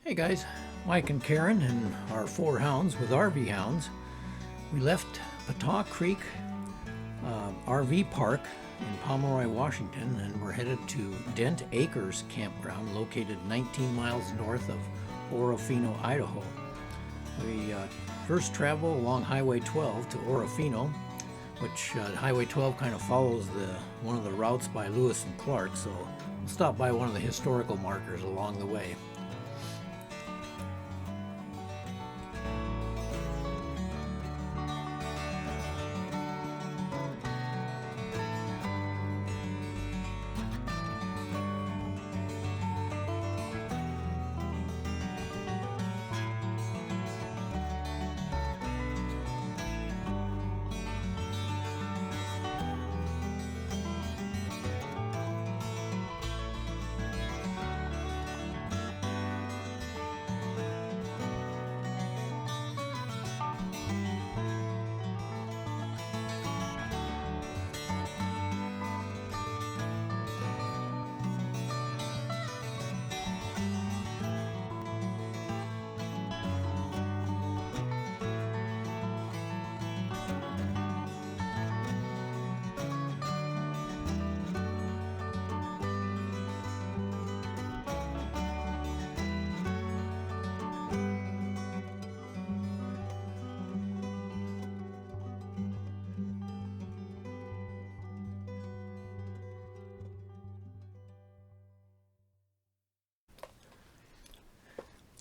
Hey guys, Mike and Karen and our 4 hounds with RV hounds. We left Pataw Creek RV Park in Pomeroy, Washington, and we're headed to Dent Acres Campground, located 19 miles north of Orofino, Idaho. We first travel along Highway 12 to Orofino, which Highway 12 kind of follows one of the routes by Lewis and Clark, so we'll stop by one of the historical markers along the way.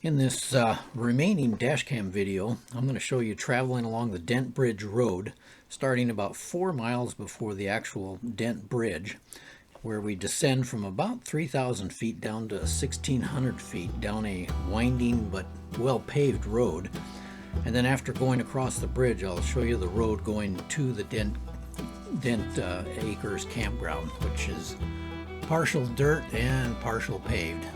In this remaining dashcam video, I'm going to show you traveling along the Dent Bridge Road, starting about 4 miles before the actual Dent Bridge, where we descend from about 3,000 feet down to 1,600 feet down a winding but well-paved road. And then after going across the bridge, I'll show you the road going to the Dent Acres Campground, which is partial dirt and partial paved.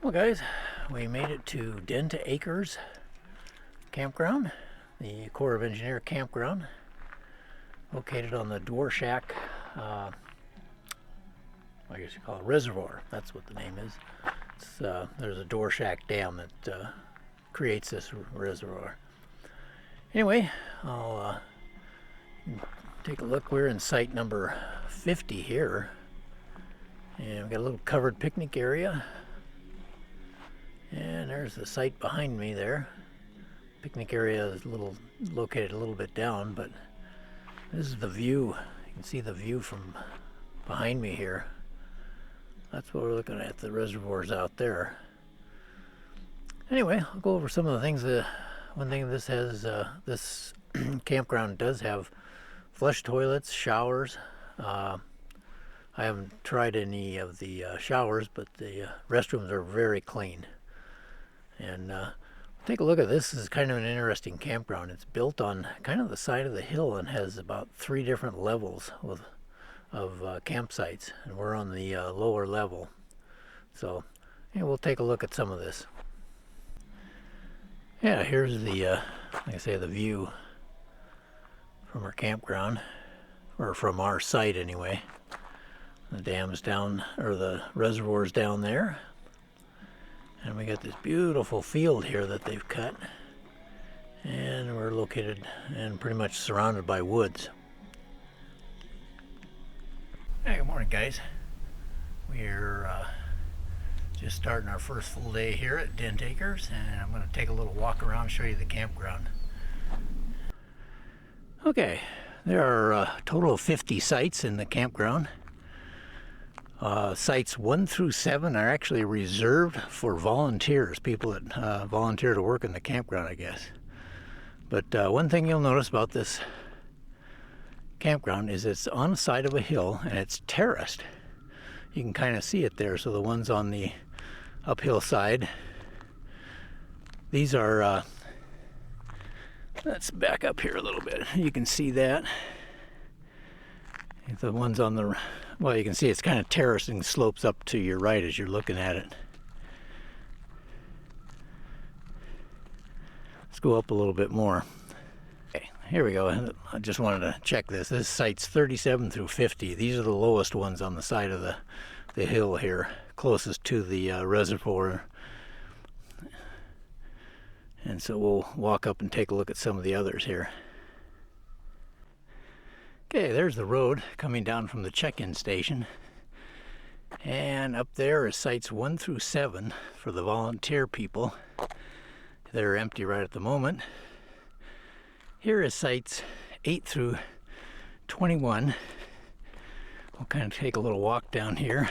Well guys, we made it to Dent Acres Campground, the Corps of Engineer campground, located on the Dworshak, I guess you call it reservoir. That's what the name is. There's a Dworshak dam that creates this reservoir. Anyway, I'll take a look. We're in site number 50 here, and we've got a little covered picnic area. And there's the site behind me there. Picnic area is located a little bit down, but this is the view. You can see the view from behind me here. That's what we're looking at. The reservoir's out there. Anyway, I'll go over some of the things. One thing this has, this campground does have flush toilets, showers. I haven't tried any of the showers, but the restrooms are very clean. And take a look at this. This is kind of an interesting campground. It's built on kind of the side of the hill and has about 3 different levels of campsites, and we're on the lower level. So yeah, we'll take a look at some of this. Yeah, here's the like I say, the view from our campground, or from our site anyway. The dam's down, or the reservoir's down there. And we got this beautiful field here that they've cut, and we're located and pretty much surrounded by woods. Hey, good morning guys. We're just starting our first full day here at Dent Acres, and I'm going to take a little walk around and show you the campground. Okay, there are a total of 50 sites in the campground. Sites 1 through 7 are actually reserved for volunteers, people that volunteer to work in the campground, I guess. But one thing you'll notice about this campground is it's on the side of a hill and it's terraced. You can kind of see it there. So the ones on the uphill side, these are, let's back up here a little bit. You can see that. The ones on the, well, you can see it's kind of terraced and slopes up to your right as you're looking at it. Let's go up a little bit more. Okay, here we go. I just wanted to check this. This site's 37 through 50. These are the lowest ones on the side of the hill here, closest to the reservoir. And so we'll walk up and take a look at some of the others here. Okay, there's the road coming down from the check-in station. And up there is sites 1 through 7 for the volunteer people. They're empty right at the moment. Here is sites 8 through 21. We'll kind of take a little walk down here.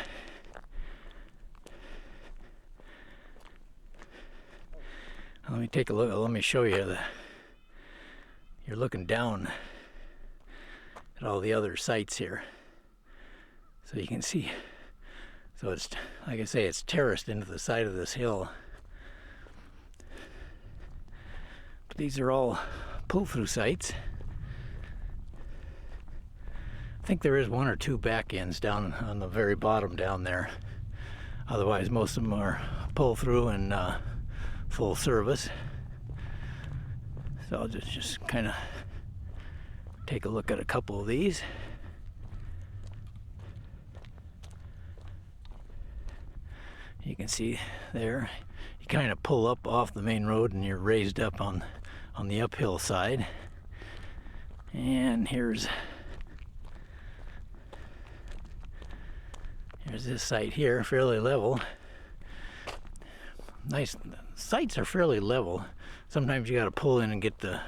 Let me take a look. Let me show you you're looking down at all the other sites here, so you can see. So it's, like I say, it's terraced into the side of this hill. But these are all pull-through sites. I think there is 1 or 2 back ends down on the very bottom down there. Otherwise, most of them are pull-through and full service. So I'll just kind of take a look at a couple of these. You can see there, you kind of pull up off the main road and you're raised up on the uphill side. And here's this site here, fairly level. Nice. Sites are fairly level. Sometimes you got to pull in and get the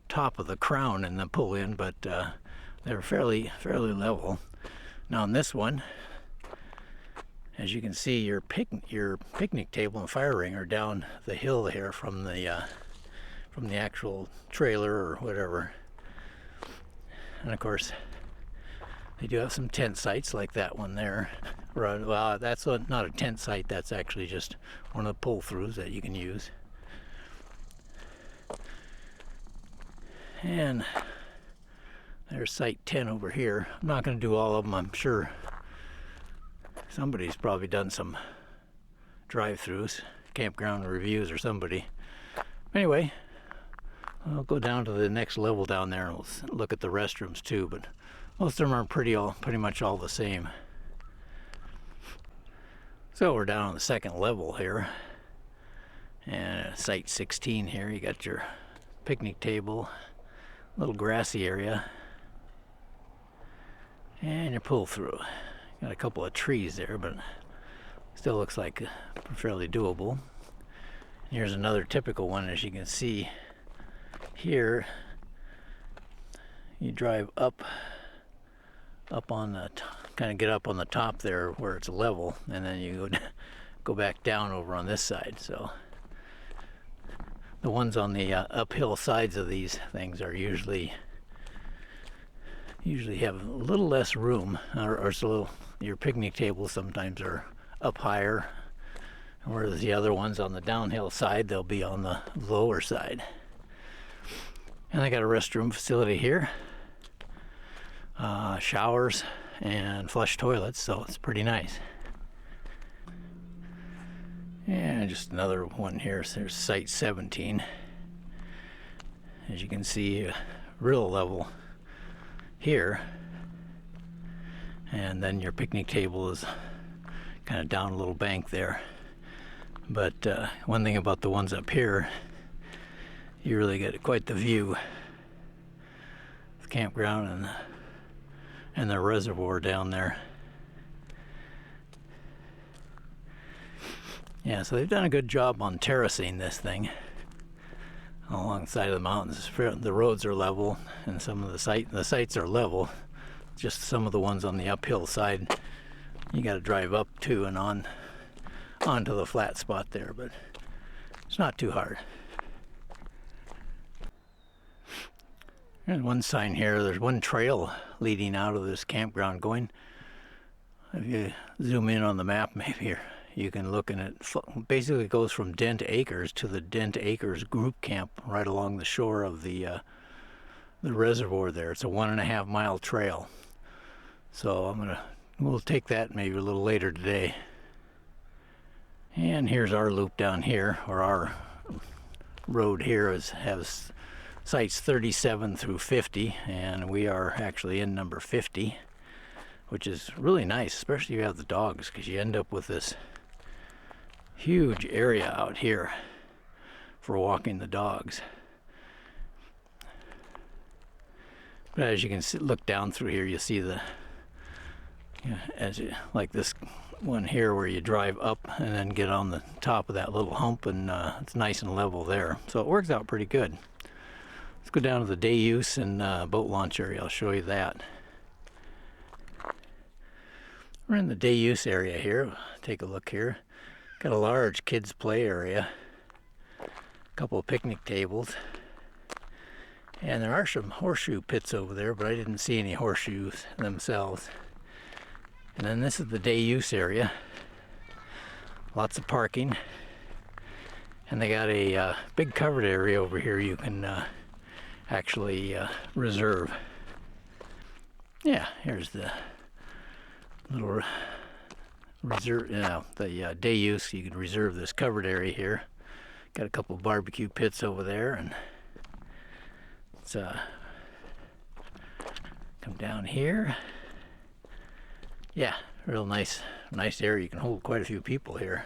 top of the crown and then pull in, but they're fairly level. Now on this one, as you can see, your picnic table and fire ring are down the hill here from the actual trailer or whatever. And of course, they do have some tent sites like that one there. Well, that's not a tent site. That's actually just one of the pull-throughs that you can use. And there's site 10 over here. I'm not going to do all of them. I'm sure somebody's probably done some drive-throughs, campground reviews or somebody. Anyway, I'll go down to the next level down there and we'll look at the restrooms too, but most of them are pretty much all the same. So we're down on the second level here, and site 16 here. You got your picnic table, little grassy area, and your pull through. Got a couple of trees there, but still looks like fairly doable. Here's another typical one. As you can see here, you drive up on the kind of get up on the top there where it's level, and then you go back down over on this side. So the ones on the uphill sides of these things are usually have a little less room, or so your picnic tables sometimes are up higher, whereas the other ones on the downhill side, they'll be on the lower side. And I got a restroom facility here, showers and flush toilets, so it's pretty nice. And just another one here. So there's site 17. As you can see, real level here, and then your picnic table is kind of down a little bank there. But one thing about the ones up here, you really get quite the view of the campground and the reservoir down there. Yeah, so they've done a good job on terracing this thing along the side of the mountains. The roads are level, and some of the sites are level. Just some of the ones on the uphill side, you got to drive up to and onto the flat spot there, but it's not too hard. There's one sign here. There's one trail leading out of this campground going. If you zoom in on the map, maybe you can look, and it basically goes from Dent Acres to the Dent Acres group camp right along the shore of the reservoir there. It's a 1.5 mile trail. So we'll take that maybe a little later today. And here's our loop down here, or our road here has sites 37 through 50, and we are actually in number 50, which is really nice, especially if you have the dogs, because you end up with this huge area out here for walking the dogs. But as you can see, look down through here, you see like this one here where you drive up and then get on the top of that little hump, and it's nice and level there. So it works out pretty good. Let's go down to the day use and boat launch area. I'll show you that. We're in the day use area here. Take a look here. Got a large kids play area, a couple of picnic tables, and there are some horseshoe pits over there, but I didn't see any horseshoes themselves. And then this is the day use area. Lots of parking, and they got a big covered area over here you can actually reserve. Yeah, here's the little reserve, the day use. You can reserve this covered area here. Got a couple of barbecue pits over there, and let's come down here. Yeah, real nice area. You can hold quite a few people here.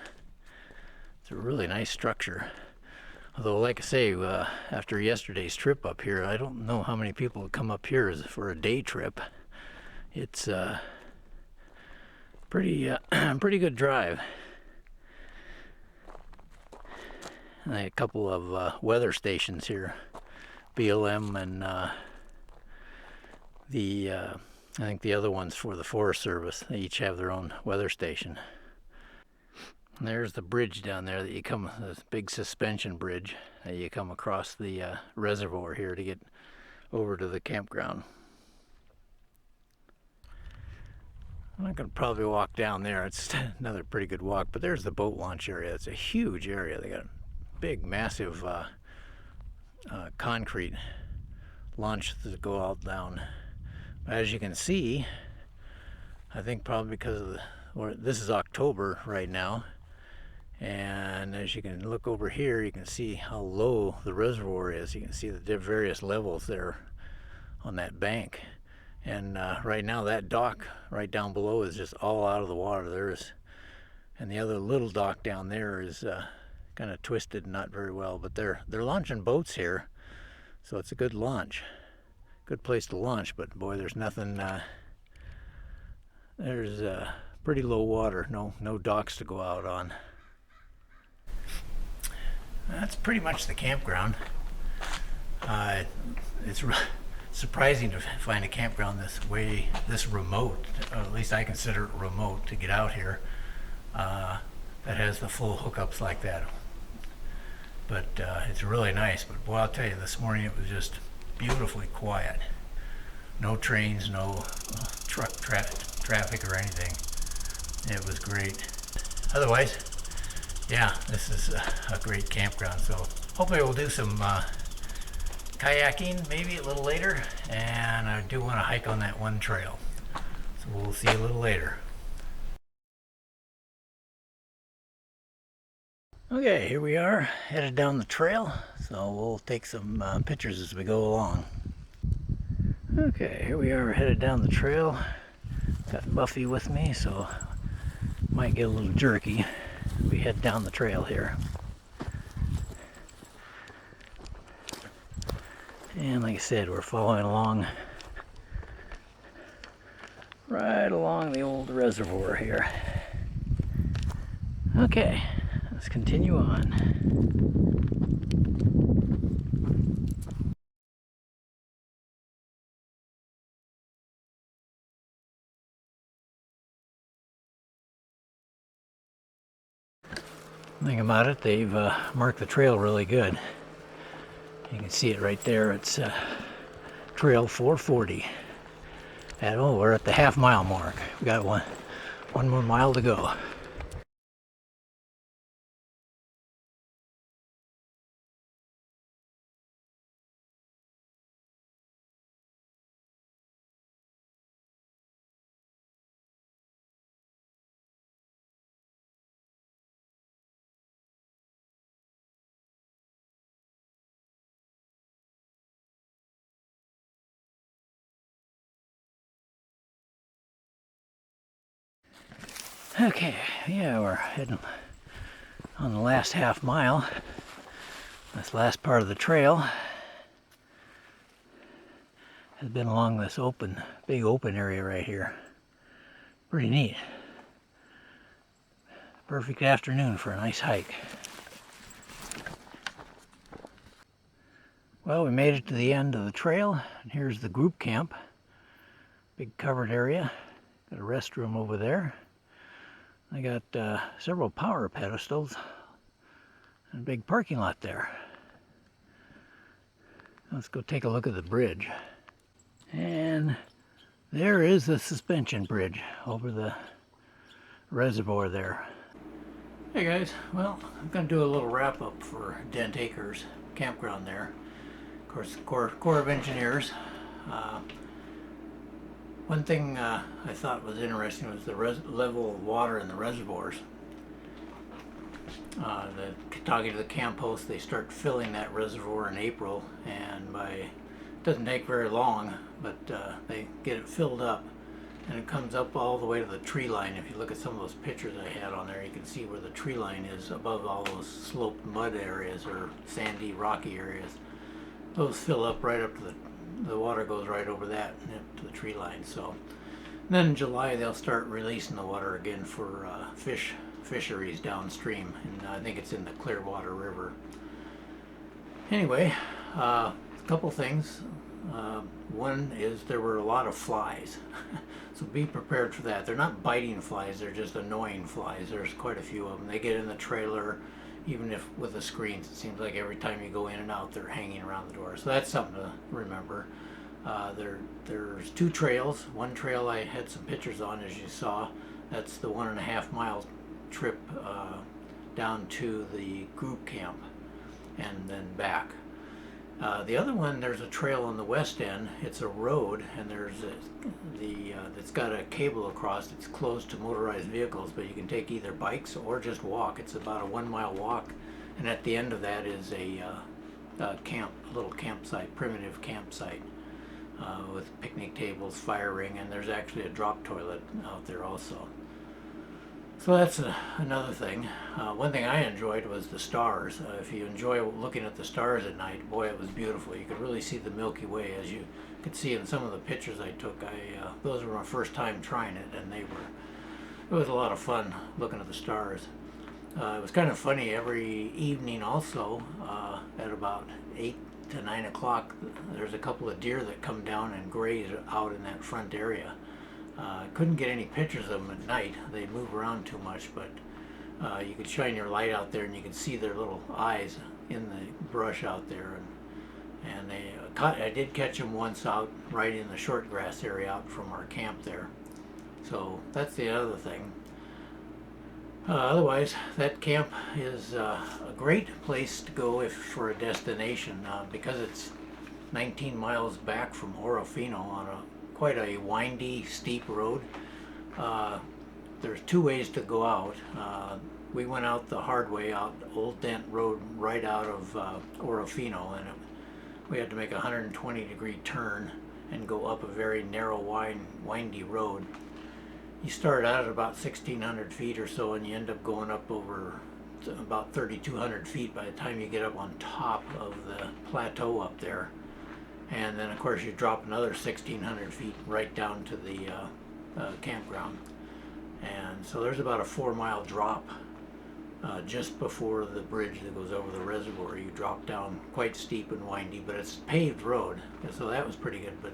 It's a really nice structure. Although, like I say, after yesterday's trip up here, I don't know how many people would come up here for a day trip. It's pretty good drive. And a couple of weather stations here, BLM, and I think the other one's for the Forest Service. They each have their own weather station. And there's the bridge down there this big suspension bridge that you come across the reservoir here to get over to the campground. I'm not going to probably walk down there. It's another pretty good walk, but there's the boat launch area. It's a huge area. They got a big, massive concrete launch to go all down. As you can see, I think probably because of this is October right now, And as you can look over here, you can see how low the reservoir is. You can see the various levels there on that bank. And right now that dock right down below is just all out of the water. And the other little dock down there is kind of twisted, not very well, but they're launching boats here, so it's a good launch, good place to launch. But boy, there's nothing. There's pretty low water, no docks to go out on. That's pretty much the campground. It's surprising to find a campground this remote, or at least I consider it remote, to get out here, that has the full hookups like that. But it's really nice. But boy, I'll tell you, this morning it was just beautifully quiet. No trains, no truck traffic or anything. It was great. Otherwise, yeah, this is a great campground. So hopefully we'll do some kayaking maybe a little later, and I do want to hike on that one trail. So we'll see you a little later. Okay, here we are, headed down the trail, so we'll take some pictures as we go along. Okay, here we are, headed down the trail. Got Buffy with me, so might get a little jerky. We head down the trail here. And like I said, we're following along right along the old reservoir here. Okay, let's continue on. Thing about it, they've marked the trail really good. You can see it right there. It's trail 440. And we're at the half-mile mark. We got one more mile to go. Okay, yeah, we're heading on the last half mile. This last part of the trail has been along this big open area right here. Pretty neat. Perfect afternoon for a nice hike. Well, we made it to the end of the trail, and here's the group camp. Big covered area. Got a restroom over there. I got several power pedestals and a big parking lot there. Let's go take a look at the bridge. And there is the suspension bridge over the reservoir there. Hey guys, well, I'm going to do a little wrap up for Dent Acres Campground there. Of course, Corps of Engineers. One thing I thought was interesting was the level of water in the reservoirs. Talking to the camp host, they start filling that reservoir in April, and it doesn't take very long, but they get it filled up, and it comes up all the way to the tree line. If you look at some of those pictures I had on there, you can see where the tree line is above all those sloped mud areas or sandy, rocky areas. Those fill up right up to the water goes right over that and up to the tree line. So then in July they'll start releasing the water again for fisheries downstream, and I think it's in the Clearwater River. Anyway, a couple things. One is there were a lot of flies, so be prepared for that. They're not biting flies, they're just annoying flies. There's quite a few of them. They get in the trailer, even if with the screens. It seems like every time you go in and out, they're hanging around the door. So that's something to remember. There's two trails. One trail I had some pictures on, as you saw. That's the 1.5 mile trip down to the group camp and then back. The other one, there's a trail on the west end. It's a road, and it's got a cable across. It's closed to motorized vehicles, but you can take either bikes or just walk. It's about a 1 mile walk, and at the end of that is a little campsite, primitive campsite with picnic tables, fire ring, and there's actually a drop toilet out there also. So that's another thing. One thing I enjoyed was the stars. If you enjoy looking at the stars at night, boy, it was beautiful. You could really see the Milky Way, as you could see in some of the pictures I took. Those were my first time trying it, and it was a lot of fun looking at the stars. It was kind of funny every evening also, at about 8 to 9 o'clock, there's a couple of deer that come down and graze out in that front area. Couldn't get any pictures of them at night. They move around too much, but you could shine your light out there and you could see their little eyes in the brush out there. And I did catch them once out right in the short grass area out from our camp there. So that's the other thing. Otherwise, that camp is a great place to go for a destination because it's 19 miles back from Orofino on quite a windy, steep road. There's two ways to go out. We went out the hard way, out Old Dent Road, right out of Orofino, and we had to make a 120-degree turn and go up a very narrow, windy road. You start out at about 1,600 feet or so, and you end up going up over about 3,200 feet by the time you get up on top of the plateau up there. And then, of course, you drop another 1,600 feet right down to the campground. And so there's about a 4-mile drop just before the bridge that goes over the reservoir. You drop down quite steep and windy, but it's a paved road, so that was pretty good. But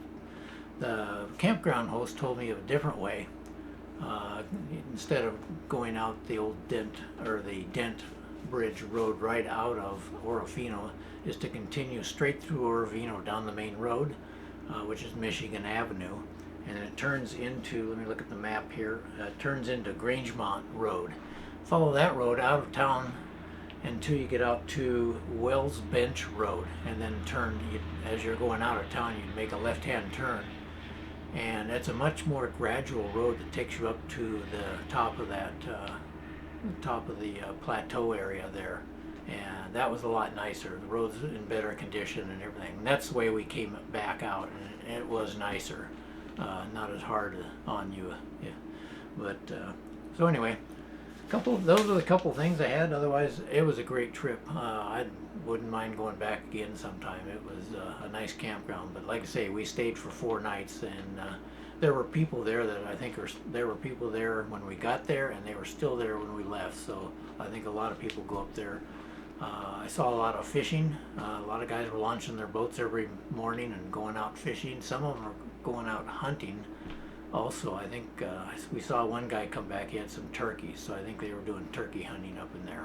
the campground host told me of a different way. Instead of going out the old Dent Bridge road right out of Orofino, is to continue straight through Orofino down the main road, which is Michigan Avenue, and it turns into, let me look at the map here, it turns into Grangemont Road. Follow that road out of town until you get out to Wells Bench Road, and then as you're going out of town, you'd make a left-hand turn. And it's a much more gradual road that takes you up to the top of the plateau area there, and that was a lot nicer. The road's in better condition and everything. And that's the way we came back out, and it was nicer, not as hard on you. Yeah. But so anyway, those are the couple things I had. Otherwise, it was a great trip. I wouldn't mind going back again sometime. It was a nice campground, but like I say, we stayed for 4 nights, and there were people there that I think there were people there when we got there, and they were still there when we left. So I think a lot of people go up there. I saw a lot of fishing. A lot of guys were launching their boats every morning and going out fishing. Some of them are going out hunting. Also, I think we saw one guy come back. He had some turkeys, so I think they were doing turkey hunting up in there,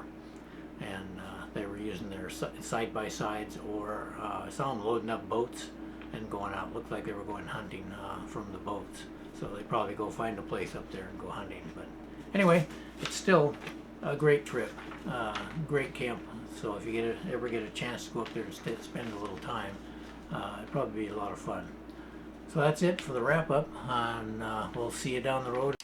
and they were using their side-by-sides, or I saw them loading up boats and going out. Looked like they were going hunting from the boats, so they probably go find a place up there and go hunting. But anyway, it's still a great trip, great camp. So if you ever get a chance to go up there and spend a little time, it'd probably be a lot of fun. So that's it for the wrap-up, and we'll see you down the road.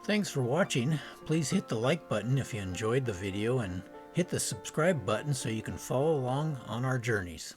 Thanks for watching. Please hit the like button if you enjoyed the video and hit the subscribe button so you can follow along on our journeys.